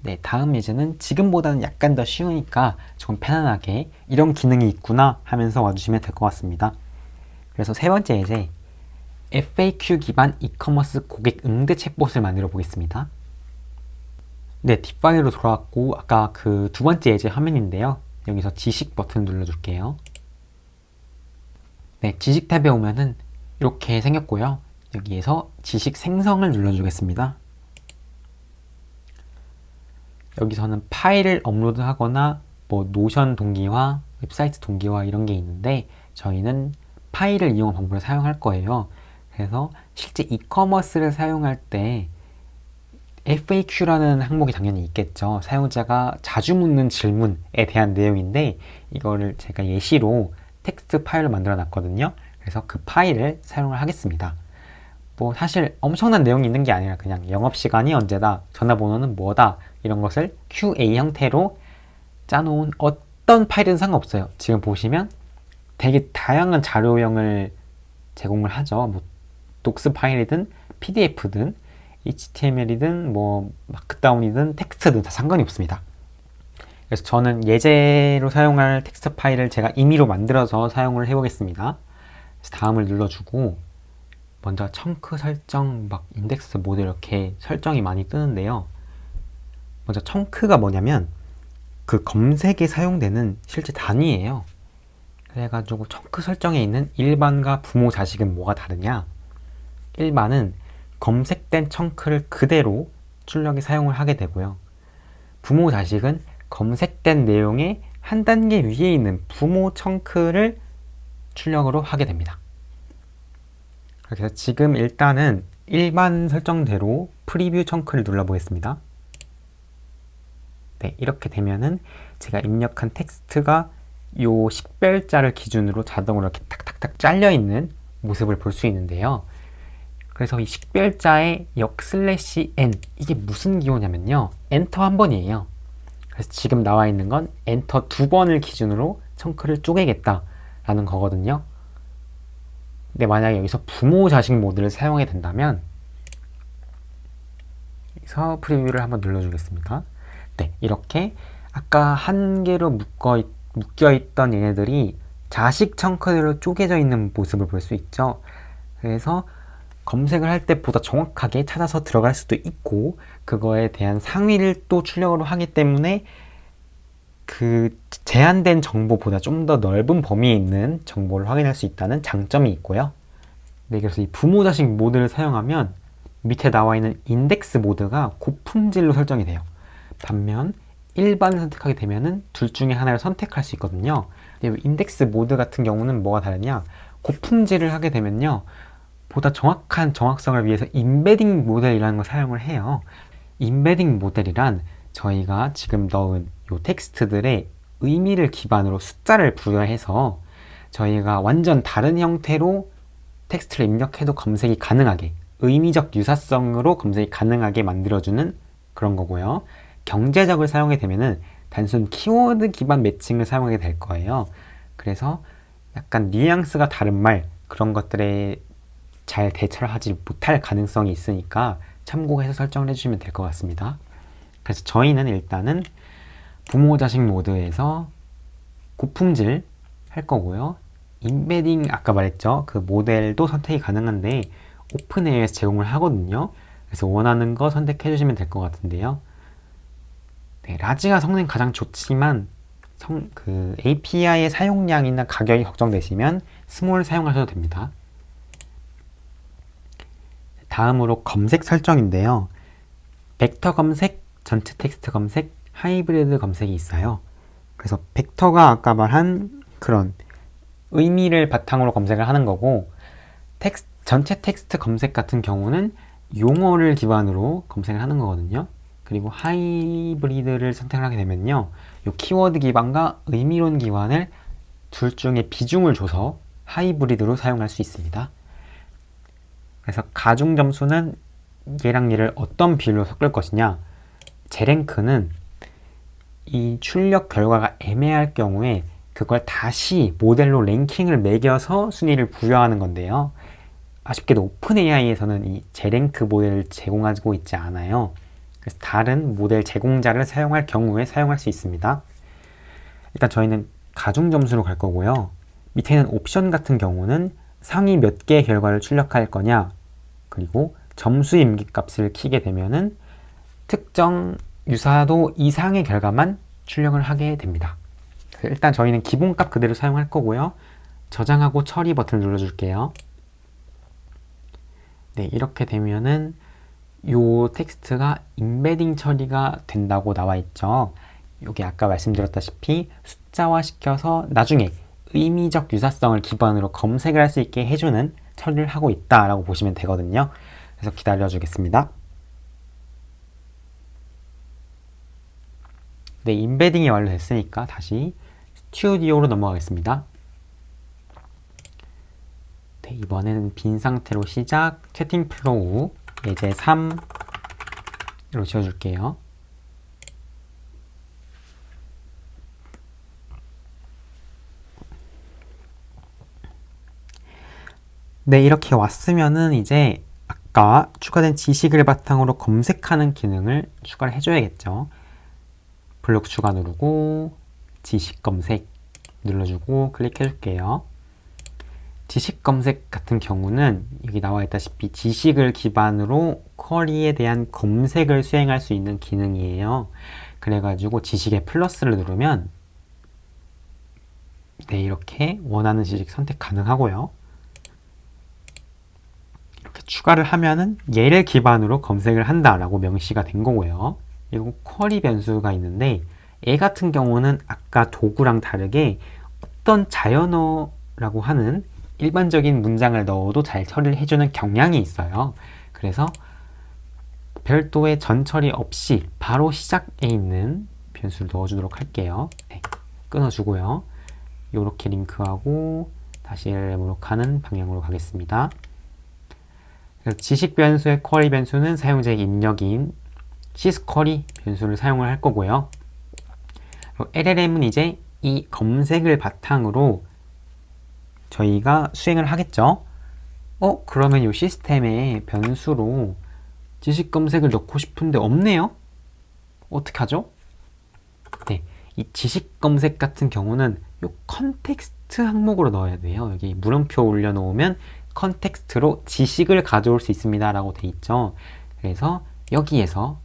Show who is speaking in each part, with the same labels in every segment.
Speaker 1: 네, 다음 예제는 지금보다는 약간 더 쉬우니까 조금 편안하게 이런 기능이 있구나 하면서 와주시면 될 것 같습니다. 그래서 세 번째 예제, FAQ 기반 이커머스 고객 응대 챗봇을 만들어 보겠습니다. 네, 뒷방으로 돌아왔고 아까 그 두 번째 예제 화면인데요. 여기서 지식 버튼 눌러줄게요. 네, 지식 탭에 오면은 이렇게 생겼고요. 여기에서 지식 생성을 눌러주겠습니다. 여기서는 파일을 업로드하거나 뭐 노션 동기화, 웹사이트 동기화 이런 게 있는데 저희는 파일을 이용한 방법을 사용할 거예요. 그래서 실제 이커머스를 사용할 때 FAQ라는 항목이 당연히 있겠죠. 사용자가 자주 묻는 질문에 대한 내용인데 이거를 제가 예시로 텍스트 파일을 만들어 놨거든요. 그래서 그 파일을 사용을 하겠습니다. 뭐 사실 엄청난 내용이 있는 게 아니라 그냥 영업시간이 언제다, 전화번호는 뭐다 이런 것을 QA 형태로 짜놓은 어떤 파일은 상관없어요. 지금 보시면 되게 다양한 자료형을 제공을 하죠. 뭐 독스 파일이든 PDF든 HTML이든 뭐 마크다운이든 텍스트든 다 상관이 없습니다. 그래서 저는 예제로 사용할 텍스트 파일을 제가 임의로 만들어서 사용을 해보겠습니다. 그래서 다음을 눌러주고 먼저 청크 설정, 막 인덱스 모드 이렇게 설정이 많이 뜨는데요. 먼저 청크가 뭐냐면 그 검색에 사용되는 실제 단위예요. 그래가지고 청크 설정에 있는 일반과 부모 자식은 뭐가 다르냐? 일반은 검색된 청크를 그대로 출력에 사용을 하게 되고요. 부모 자식은 검색된 내용의 한 단계 위에 있는 부모 청크를 출력으로 하게 됩니다. 그래서 지금 일단은 일반 설정대로 프리뷰 청크를 눌러보겠습니다. 네, 이렇게 되면은 제가 입력한 텍스트가 요 식별자를 기준으로 자동으로 이렇게 탁탁탁 잘려있는 모습을 볼 수 있는데요. 그래서 이 식별자의 역/n 이게 무슨 기호냐면요. 엔터 한 번이에요. 그래서 지금 나와 있는 건 엔터 두 번을 기준으로 청크를 쪼개겠다라는 거거든요. 근데 만약에 여기서 부모 자식 모드를 사용하게 된다면 여기서 프리뷰를 한번 눌러주겠습니다. 네, 이렇게 아까 한 개로 묶여있던 얘네들이 자식 청크대로 쪼개져 있는 모습을 볼 수 있죠. 그래서 검색을 할 때 보다 정확하게 찾아서 들어갈 수도 있고 그거에 대한 상위를 또 출력으로 하기 때문에 그 제한된 정보보다 좀 더 넓은 범위에 있는 정보를 확인할 수 있다는 장점이 있고요. 네, 그래서 이 부모 자식 모드를 사용하면 밑에 나와 있는 인덱스 모드가 고품질로 설정이 돼요. 반면 일반을 선택하게 되면은 둘 중에 하나를 선택할 수 있거든요. 근데 인덱스 모드 같은 경우는 뭐가 다르냐? 고품질을 하게 되면요. 보다 정확한 정확성을 위해서 임베딩 모델이라는 걸 사용을 해요. 임베딩 모델이란 저희가 지금 넣은 이 텍스트들의 의미를 기반으로 숫자를 부여해서 저희가 완전 다른 형태로 텍스트를 입력해도 검색이 가능하게, 의미적 유사성으로 검색이 가능하게 만들어주는 그런 거고요. 경제적을 사용하게 되면은 단순 키워드 기반 매칭을 사용하게 될 거예요. 그래서 약간 뉘앙스가 다른 말, 그런 것들에 잘 대처를 하지 못할 가능성이 있으니까 참고해서 설정을 해주시면 될 것 같습니다. 그래서 저희는 일단은 부모 자식 모드에서 고품질 할 거고요. 임베딩 아까 말했죠. 그 모델도 선택이 가능한데 오픈AI에서 제공을 하거든요. 그래서 원하는 거 선택해 주시면 될 것 같은데요. 네, 라지가 성능 가장 좋지만 그 API의 사용량이나 가격이 걱정되시면 스몰 사용하셔도 됩니다. 다음으로 검색 설정인데요. 벡터 검색, 전체 텍스트 검색, 하이브리드 검색이 있어요. 그래서 벡터가 아까 말한 그런 의미를 바탕으로 검색을 하는 거고 전체 텍스트 검색 같은 경우는 용어를 기반으로 검색을 하는 거거든요. 그리고 하이브리드를 선택을 하게 되면요. 이 키워드 기반과 의미론 기반을 둘 중에 비중을 줘서 하이브리드로 사용할 수 있습니다. 그래서 가중 점수는 얘랑 얘를 어떤 비율로 섞을 것이냐. 제랭크는 이 출력 결과가 애매할 경우에 그걸 다시 모델로 랭킹을 매겨서 순위를 부여하는 건데요. 아쉽게도 오픈 AI에서는 이 제랭크 모델을 제공하고 있지 않아요. 그래서 다른 모델 제공자를 사용할 경우에 사용할 수 있습니다. 일단 저희는 가중 점수로 갈 거고요. 밑에 있는 옵션 같은 경우는 상위 몇 개의 결과를 출력할 거냐, 그리고 점수 임기값을 키게 되면은 특정 유사도 이상의 결과만 출력을 하게 됩니다. 일단 저희는 기본값 그대로 사용할 거고요. 저장하고 처리 버튼을 눌러줄게요. 네, 이렇게 되면은 요 텍스트가 임베딩 처리가 된다고 나와 있죠. 여기 아까 말씀드렸다시피 숫자화 시켜서 나중에 의미적 유사성을 기반으로 검색을 할 수 있게 해주는 처리를 하고 있다라고 보시면 되거든요. 그래서 기다려 주겠습니다. 네, 임베딩이 완료됐으니까 다시 스튜디오로 넘어가겠습니다. 네, 이번에는 빈 상태로 시작, 채팅 플로우, 예제 3으로 지어줄게요. 네, 이렇게 왔으면은 이제 아까 추가된 지식을 바탕으로 검색하는 기능을 추가를 해줘야겠죠. 블록 추가 누르고 지식 검색 눌러주고 클릭해줄게요. 지식 검색 같은 경우는 여기 나와 있다시피 지식을 기반으로 쿼리에 대한 검색을 수행할 수 있는 기능이에요. 그래가지고 지식에 플러스를 누르면 네, 이렇게 원하는 지식 선택 가능하고요. 이렇게 추가를 하면은 얘를 기반으로 검색을 한다라고 명시가 된 거고요. 그리고 쿼리 변수가 있는데 얘 같은 경우는 아까 도구랑 다르게 어떤 자연어라고 하는 일반적인 문장을 넣어도 잘 처리를 해주는 경향이 있어요. 그래서 별도의 전처리 없이 바로 시작에 있는 변수를 넣어주도록 할게요. 네, 끊어주고요. 이렇게 링크하고 다시 LLM으로 가는 방향으로 가겠습니다. 지식 변수의 쿼리 변수는 사용자의 입력인 sysquery 변수를 사용을 할 거고요. LLM은 이제 이 검색을 바탕으로 저희가 수행을 하겠죠. 그러면 이 시스템에 변수로 지식 검색을 넣고 싶은데 없네요. 어떻게 하죠? 네, 이 지식 검색 같은 경우는 이 컨텍스트 항목으로 넣어야 돼요. 여기 물음표 올려놓으면 컨텍스트로 지식을 가져올 수 있습니다 라고 돼 있죠. 그래서 여기에서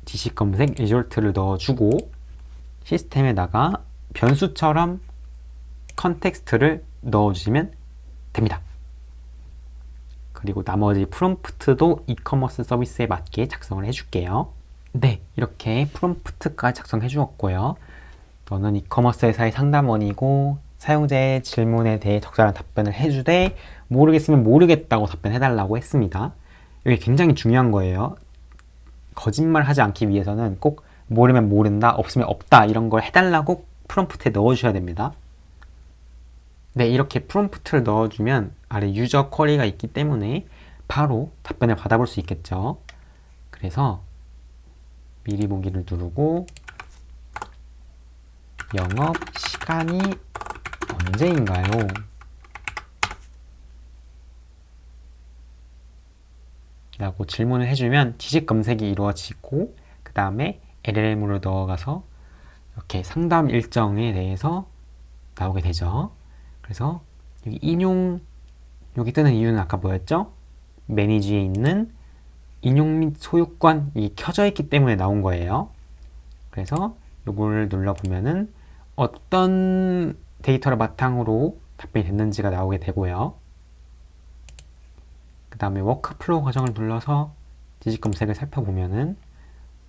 Speaker 1: 지식 검색 리졸트를 넣어주고 시스템에다가 변수처럼 컨텍스트를 넣어주시면 됩니다. 그리고 나머지 프롬프트도 이커머스 서비스에 맞게 작성을 해줄게요. 네, 이렇게 프롬프트까지 작성해 주었고요. 너는 이커머스 회사의 상담원이고 사용자의 질문에 대해 적절한 답변을 해주되 모르겠으면 모르겠다고 답변해달라고 했습니다. 이게 굉장히 중요한 거예요. 거짓말 하지 않기 위해서는 꼭 모르면 모른다, 없으면 없다 이런 걸 해달라고 프롬프트에 넣어주셔야 됩니다. 네, 이렇게 프롬프트를 넣어주면 아래 유저 쿼리가 있기 때문에 바로 답변을 받아볼 수 있겠죠. 그래서 미리 보기를 누르고 영업 시간이 언제인가요? 라고 질문을 해주면 지식 검색이 이루어지고 그 다음에 LLM으로 넣어가서 이렇게 상담 일정에 대해서 나오게 되죠. 그래서 여기 인용, 여기 뜨는 이유는 아까 뭐였죠? 매니지에 있는 인용 및 소유권이 켜져 있기 때문에 나온 거예요. 그래서 요거를 눌러보면은 어떤 데이터를 바탕으로 답변이 됐는지가 나오게 되고요. 그 다음에 워크플로우 과정을 눌러서 지식 검색을 살펴보면은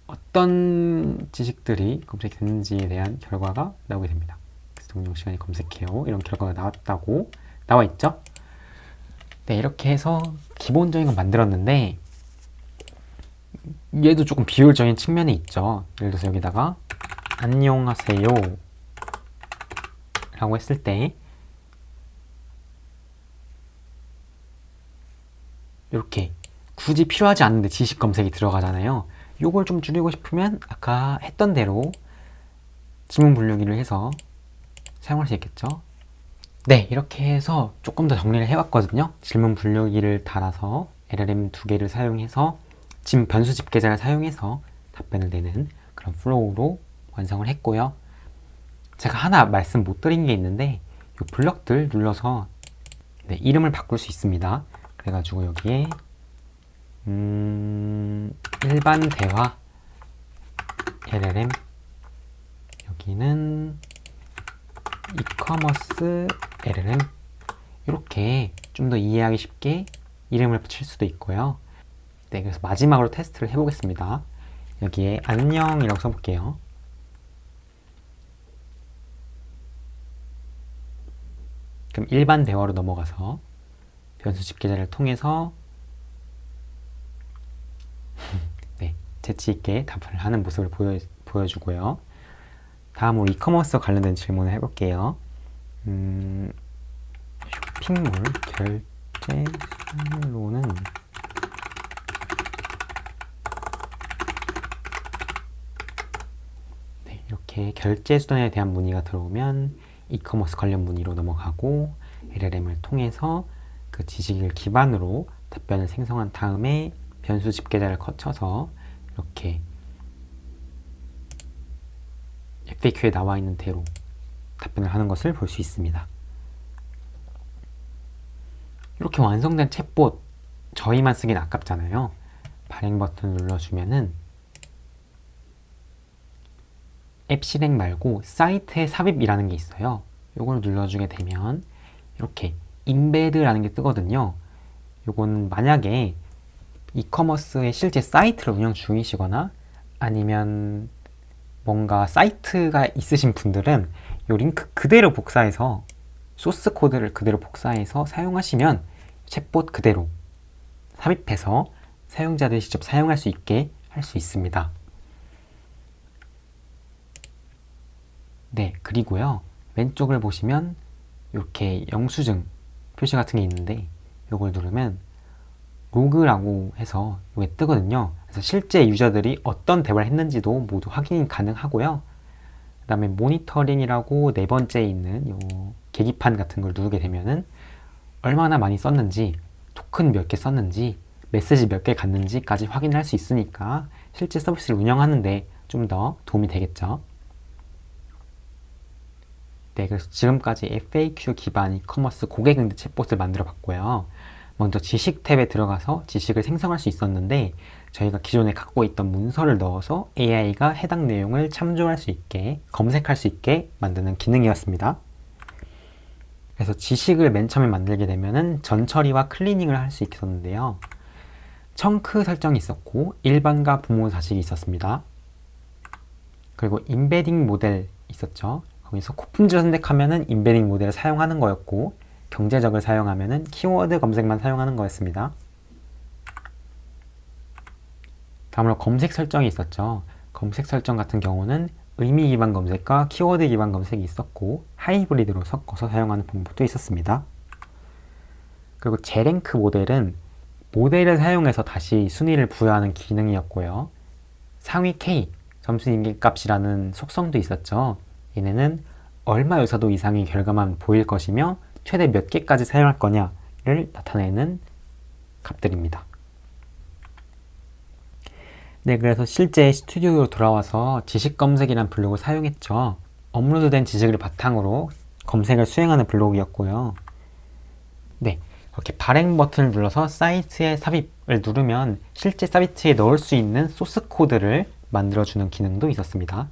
Speaker 1: 어떤 지식들이 검색됐는지에 대한 결과가 나오게 됩니다. 그래서 동영 시간에 검색해요. 이런 결과가 나왔다고 나와 있죠. 네, 이렇게 해서 기본적인 건 만들었는데 얘도 조금 비효율적인 측면이 있죠. 예를 들어서 여기다가 안녕하세요 라고 했을 때 이렇게 굳이 필요하지 않은데 지식 검색이 들어가잖아요. 요걸 좀 줄이고 싶으면 아까 했던 대로 지문 분류기를 해서 사용할 수 있겠죠. 네, 이렇게 해서 조금 더 정리를 해봤거든요. 질문 분류기를 달아서 LLM 2개를 사용해서 지금 변수 집계자를 사용해서 답변을 내는 그런 플로우로 완성을 했고요. 제가 하나 말씀 못 드린 게 있는데 이 블럭들 눌러서 네, 이름을 바꿀 수 있습니다. 그래가지고 여기에 일반 대화 LLM, 여기는 이커머스 LLM, 이렇게 좀 더 이해하기 쉽게 이름을 붙일 수도 있고요. 네, 그래서 마지막으로 테스트를 해보겠습니다. 여기에 안녕이라고 써볼게요. 그럼 일반 대화로 넘어가서 변수 집계자를 통해서 네, 재치 있게 답을 하는 모습을 보여주고요. 다음으로 이커머스 관련된 질문을 해볼게요. 쇼핑몰 결제 수단으로는 네, 이렇게 결제 수단에 대한 문의가 들어오면 이커머스 관련 문의로 넘어가고 LLM을 통해서 그 지식을 기반으로 답변을 생성한 다음에 변수 집계자를 거쳐서 이렇게 FAQ에 나와 있는 대로 답변을 하는 것을 볼 수 있습니다. 이렇게 완성된 챗봇, 저희만 쓰긴 아깝잖아요. 발행 버튼 눌러주면은 앱 실행 말고 사이트에 삽입이라는 게 있어요. 이걸 눌러주게 되면 이렇게 인베드라는 게 뜨거든요. 요거는 만약에 이커머스의 실제 사이트를 운영 중이시거나 아니면 뭔가 사이트가 있으신 분들은 이 링크 그대로 복사해서 소스 코드를 그대로 복사해서 사용하시면 챗봇 그대로 삽입해서 사용자들이 직접 사용할 수 있게 할 수 있습니다. 네, 그리고요 왼쪽을 보시면 이렇게 영수증 표시 같은 게 있는데 이걸 누르면 로그라고 해서 이게 뜨거든요. 그래서 실제 유저들이 어떤 대화를 했는지도 모두 확인이 가능하고요. 그 다음에 모니터링이라고 네 번째에 있는 요 계기판 같은 걸 누르게 되면은 얼마나 많이 썼는지, 토큰 몇 개 썼는지, 메시지 몇 개 갔는지까지 확인할 수 있으니까 실제 서비스를 운영하는데 좀 더 도움이 되겠죠. 네, 그래서 지금까지 FAQ 기반 이커머스 고객응대 챗봇을 만들어 봤고요. 먼저 지식 탭에 들어가서 지식을 생성할 수 있었는데 저희가 기존에 갖고 있던 문서를 넣어서 AI가 해당 내용을 참조할 수 있게, 검색할 수 있게 만드는 기능이었습니다. 그래서 지식을 맨 처음에 만들게 되면은 전처리와 클리닝을 할 수 있었는데요. 청크 설정이 있었고 일반과 부모 자식이 있었습니다. 그리고 임베딩 모델 있었죠. 거기서 고품질 선택하면은 임베딩 모델을 사용하는 거였고 경제적을 사용하면은 키워드 검색만 사용하는 거였습니다. 다음으로 검색 설정이 있었죠. 검색 설정 같은 경우는 의미 기반 검색과 키워드 기반 검색이 있었고 하이브리드로 섞어서 사용하는 방법도 있었습니다. 그리고 제랭크 모델은 모델을 사용해서 다시 순위를 부여하는 기능이었고요. 상위 K, 점수 인계값이라는 속성도 있었죠. 얘네는 얼마 요사도 이상의 결과만 보일 것이며 최대 몇 개까지 사용할 거냐를 나타내는 값들입니다. 네, 그래서 실제 스튜디오로 돌아와서 지식 검색이라는 블록을 사용했죠. 업로드된 지식을 바탕으로 검색을 수행하는 블록이었고요. 네, 이렇게 발행 버튼을 눌러서 사이트에 삽입을 누르면 실제 사이트에 넣을 수 있는 소스 코드를 만들어주는 기능도 있었습니다.